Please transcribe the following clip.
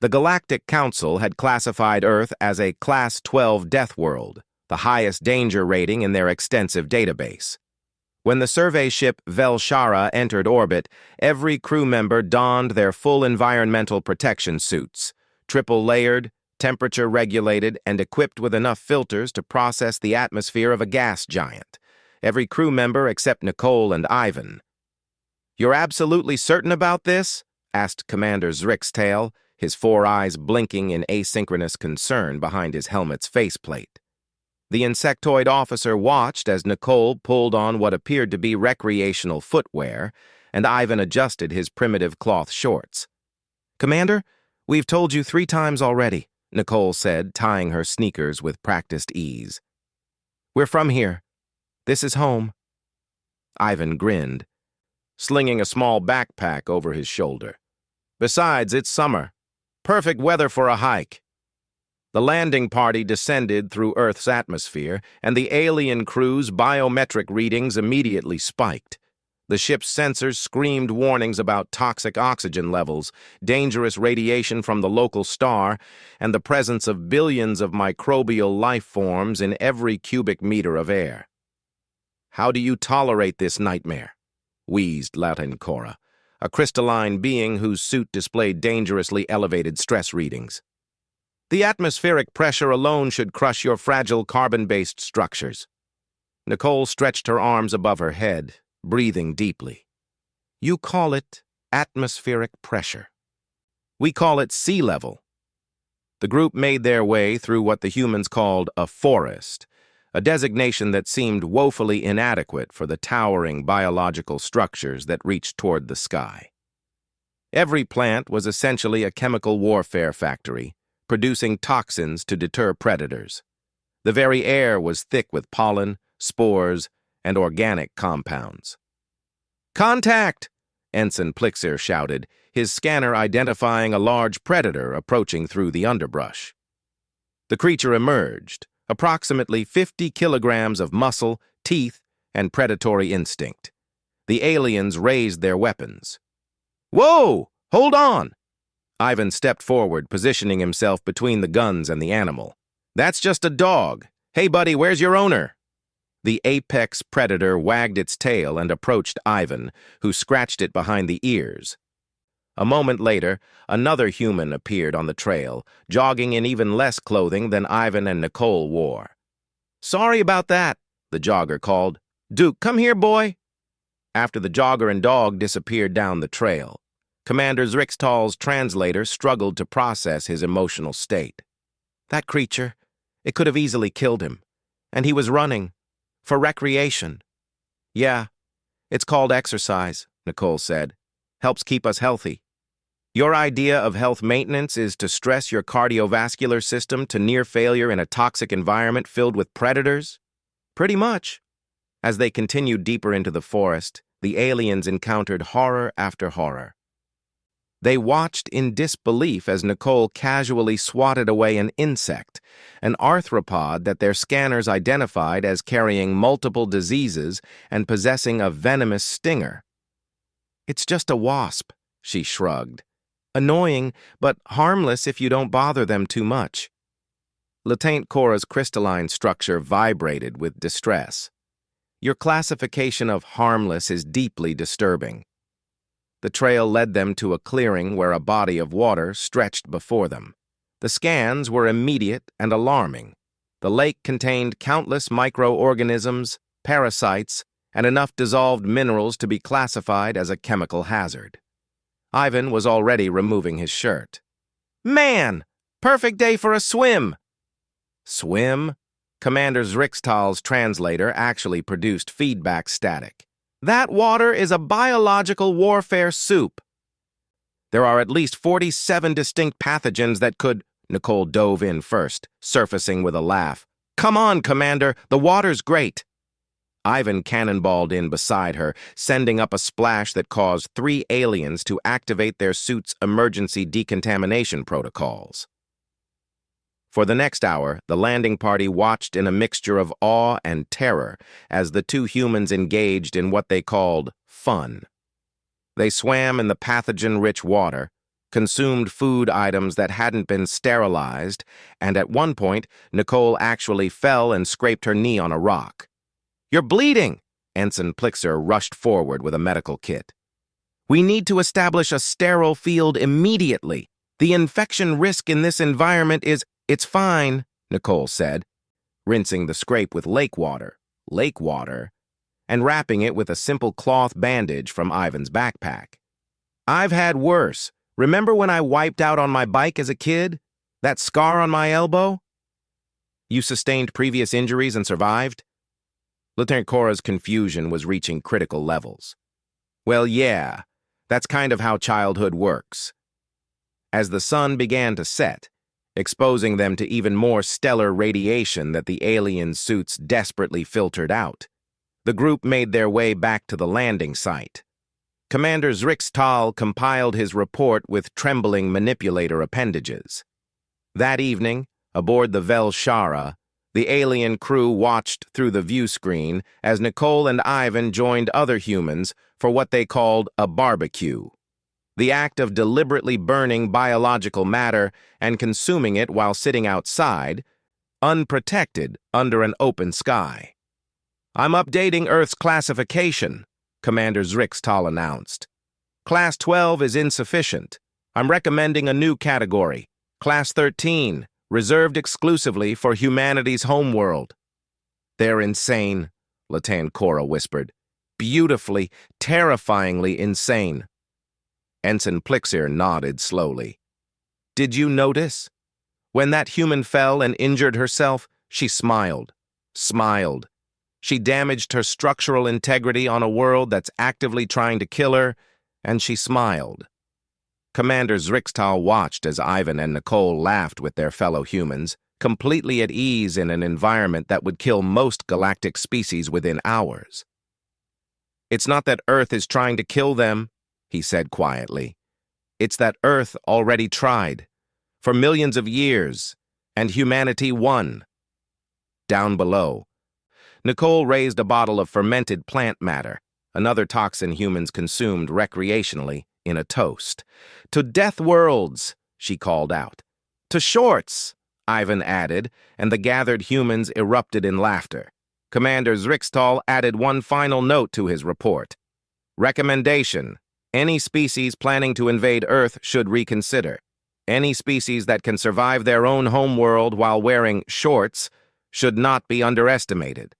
The Galactic Council had classified Earth as a Class 12 Deathworld, the highest danger rating in their extensive database. When the survey ship Velshara entered orbit, every crew member donned their full environmental protection suits, triple-layered, temperature-regulated, and equipped with enough filters to process the atmosphere of a gas giant. Every crew member except Nicole and Ivan. "You're absolutely certain about this?" asked Commander Zrixtail, his 4 eyes blinking in asynchronous concern behind his helmet's faceplate. The insectoid officer watched as Nicole pulled on what appeared to be recreational footwear, and Ivan adjusted his primitive cloth shorts. "Commander, we've told you 3 times already," Nicole said, tying her sneakers with practiced ease. "We're from here. This is home." Ivan grinned, slinging a small backpack over his shoulder. "Besides, it's summer. Perfect weather for a hike." The landing party descended through Earth's atmosphere, and the alien crew's biometric readings immediately spiked. The ship's sensors screamed warnings about toxic oxygen levels, dangerous radiation from the local star, and the presence of billions of microbial life forms in every cubic meter of air. "How do you tolerate this nightmare?" wheezed Latincora, a crystalline being whose suit displayed dangerously elevated stress readings. "The atmospheric pressure alone should crush your fragile carbon-based structures." Nicole stretched her arms above her head, breathing deeply. "You call it atmospheric pressure. We call it sea level." The group made their way through what the humans called a forest, a designation that seemed woefully inadequate for the towering biological structures that reached toward the sky. Every plant was essentially a chemical warfare factory, producing toxins to deter predators. The very air was thick with pollen, spores, and organic compounds. "Contact!" Ensign Plixir shouted, his scanner identifying a large predator approaching through the underbrush. The creature emerged, approximately 50 kilograms of muscle, teeth, and predatory instinct. The aliens raised their weapons. "Whoa! Hold on!" Ivan stepped forward, positioning himself between the guns and the animal. "That's just a dog. Hey, buddy, where's your owner?" The apex predator wagged its tail and approached Ivan, who scratched it behind the ears. A moment later, another human appeared on the trail, jogging in even less clothing than Ivan and Nicole wore. "Sorry about that," the jogger called. "Duke, come here, boy." After the jogger and dog disappeared down the trail, Commander Zrixtal's translator struggled to process his emotional state. That creature, it could have easily killed him. And he was running. For recreation. "Yeah, it's called exercise," Nicole said. "Helps keep us healthy." "Your idea of health maintenance is to stress your cardiovascular system to near failure in a toxic environment filled with predators?" "Pretty much." As they continued deeper into the forest, the aliens encountered horror after horror. They watched in disbelief as Nicole casually swatted away an insect, an arthropod that their scanners identified as carrying multiple diseases and possessing a venomous stinger. "It's just a wasp," she shrugged. "Annoying, but harmless if you don't bother them too much." Lataintcora's crystalline structure vibrated with distress. "Your classification of harmless is deeply disturbing." The trail led them to a clearing where a body of water stretched before them. The scans were immediate and alarming. The lake contained countless microorganisms, parasites, and enough dissolved minerals to be classified as a chemical hazard. Ivan was already removing his shirt. "Man! Perfect day for a swim!" "Swim?" Commander Zrixtal's translator actually produced feedback static. "That water is a biological warfare soup." "There are at least 47 distinct pathogens that could—" Nicole dove in first, surfacing with a laugh. "Come on, Commander, the water's great." Ivan cannonballed in beside her, sending up a splash that caused 3 aliens to activate their suits' emergency decontamination protocols. For the next hour, the landing party watched in a mixture of awe and terror as the 2 humans engaged in what they called fun. They swam in the pathogen-rich water, consumed food items that hadn't been sterilized, and at one point, Nicole actually fell and scraped her knee on a rock. "You're bleeding!" Ensign Plixer rushed forward with a medical kit. "We need to establish a sterile field immediately. The infection risk in this environment is—" "It's fine," Nicole said, rinsing the scrape with lake water, and wrapping it with a simple cloth bandage from Ivan's backpack. "I've had worse. Remember when I wiped out on my bike as a kid? That scar on my elbow?" "You sustained previous injuries and survived?" Lieutenant Cora's confusion was reaching critical levels. "Well, yeah, that's kind of how childhood works." As the sun began to set, exposing them to even more stellar radiation that the alien suits desperately filtered out, the group made their way back to the landing site. Commander Zrixtal compiled his report with trembling manipulator appendages. That evening, aboard the Velshara, the alien crew watched through the view screen as Nicole and Ivan joined other humans for what they called a barbecue, the act of deliberately burning biological matter and consuming it while sitting outside, unprotected under an open sky. "I'm updating Earth's classification," Commander Zrixtal announced. "Class 12 is insufficient. I'm recommending a new category, Class 13, reserved exclusively for humanity's homeworld." "They're insane," Lieutenant Cora whispered. "Beautifully, terrifyingly insane." Ensign Plixer nodded slowly. "Did you notice? When that human fell and injured herself, she smiled. She damaged her structural integrity on a world that's actively trying to kill her, and she smiled." Commander Zrixtal watched as Ivan and Nicole laughed with their fellow humans, completely at ease in an environment that would kill most galactic species within hours. "It's not that Earth is trying to kill them," he said quietly. "It's that Earth already tried, for millions of years, and humanity won." Down below, Nicole raised a bottle of fermented plant matter, another toxin humans consumed recreationally, in a toast. "To Deathworlds," she called out. "To Shorts," Ivan added, and the gathered humans erupted in laughter. Commander Zrixtal added one final note to his report. "Recommendation: any species planning to invade Earth should reconsider. Any species that can survive their own homeworld while wearing shorts should not be underestimated."